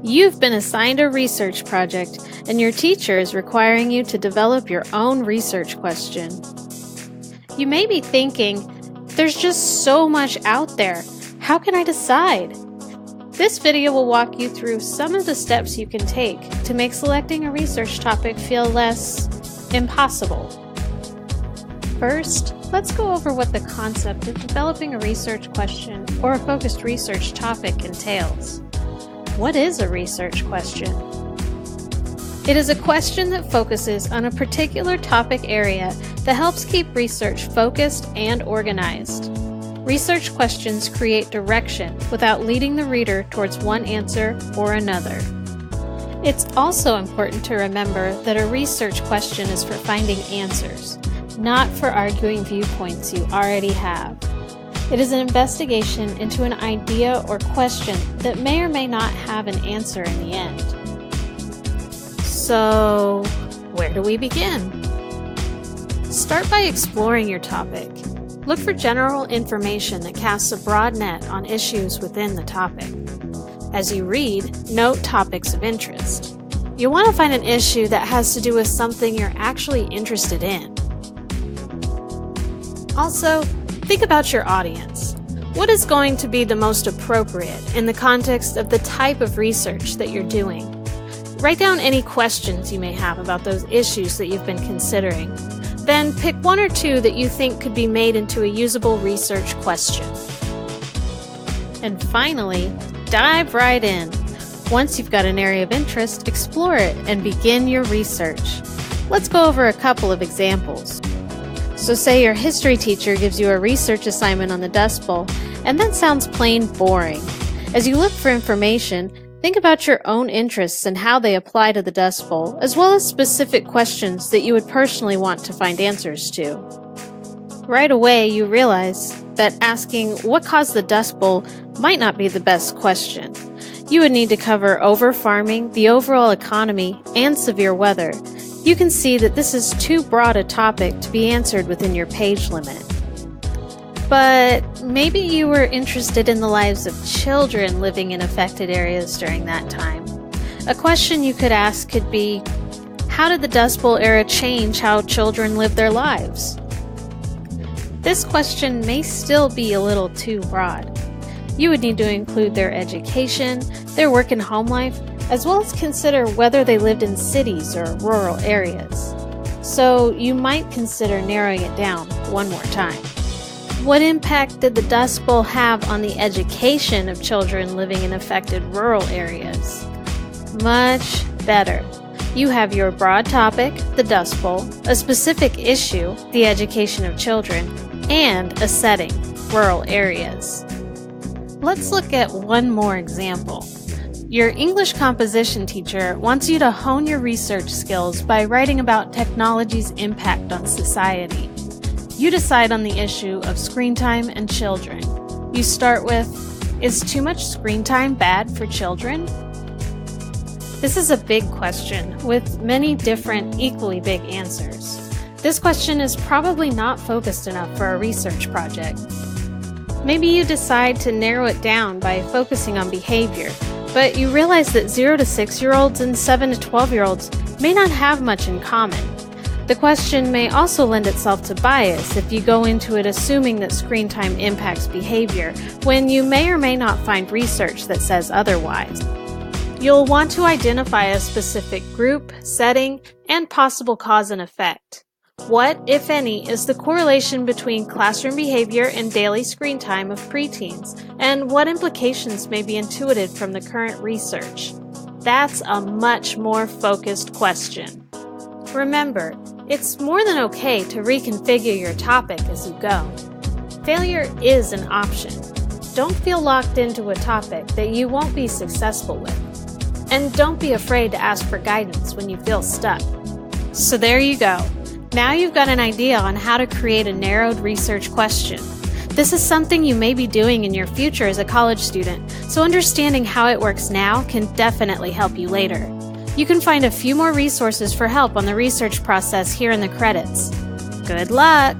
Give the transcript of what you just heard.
You've been assigned a research project, and your teacher is requiring you to develop your own research question. You may be thinking, there's just so much out there. How can I decide? This video will walk you through some of the steps you can take to make selecting a research topic feel less impossible. First, let's go over what the concept of developing a research question or a focused research topic entails. What is a research question? It is a question that focuses on a particular topic area that helps keep research focused and organized. Research questions create direction without leading the reader towards one answer or another. It's also important to remember that a research question is for finding answers, not for arguing viewpoints you already have. It is an investigation into an idea or question that may or may not have an answer in the end. So, where do we begin? Start by exploring your topic. Look for general information that casts a broad net on issues within the topic. As you read, note topics of interest. You'll want to find an issue that has to do with something you're actually interested in. Also, think about your audience. What is going to be the most appropriate in the context of the type of research that you're doing? Write down any questions you may have about those issues that you've been considering. Then pick one or two that you think could be made into a usable research question. And finally, dive right in. Once you've got an area of interest, explore it and begin your research. Let's go over a couple of examples. So say your history teacher gives you a research assignment on the Dust Bowl, and that sounds plain boring. As you look for information, think about your own interests and how they apply to the Dust Bowl, as well as specific questions that you would personally want to find answers to. Right away, you realize that asking what caused the Dust Bowl might not be the best question. You would need to cover over-farming, the overall economy, and severe weather. You can see that this is too broad a topic to be answered within your page limit. But maybe you were interested in the lives of children living in affected areas during that time. A question you could ask could be, how did the Dust Bowl era change how children live their lives? This question may still be a little too broad. You would need to include their education, their work and home life, as well as consider whether they lived in cities or rural areas. So you might consider narrowing it down one more time. What impact did the Dust Bowl have on the education of children living in affected rural areas? Much better. You have your broad topic, the Dust Bowl, a specific issue, the education of children, and a setting, rural areas. Let's look at one more example. Your English composition teacher wants you to hone your research skills by writing about technology's impact on society. You decide on the issue of screen time and children. You start with, is too much screen time bad for children? This is a big question with many different, equally big answers. This question is probably not focused enough for a research project. Maybe you decide to narrow it down by focusing on behavior, but you realize that 0 to 6-year-olds and 7 to 12-year-olds may not have much in common. The question may also lend itself to bias if you go into it assuming that screen time impacts behavior, when you may or may not find research that says otherwise. You'll want to identify a specific group, setting, and possible cause and effect. What, if any, is the correlation between classroom behavior and daily screen time of preteens, and what implications may be intuited from the current research? That's a much more focused question. Remember, it's more than okay to reconfigure your topic as you go. Failure is an option. Don't feel locked into a topic that you won't be successful with. And don't be afraid to ask for guidance when you feel stuck. So there you go. Now you've got an idea on how to create a narrowed research question. This is something you may be doing in your future as a college student, so understanding how it works now can definitely help you later. You can find a few more resources for help on the research process here in the credits. Good luck!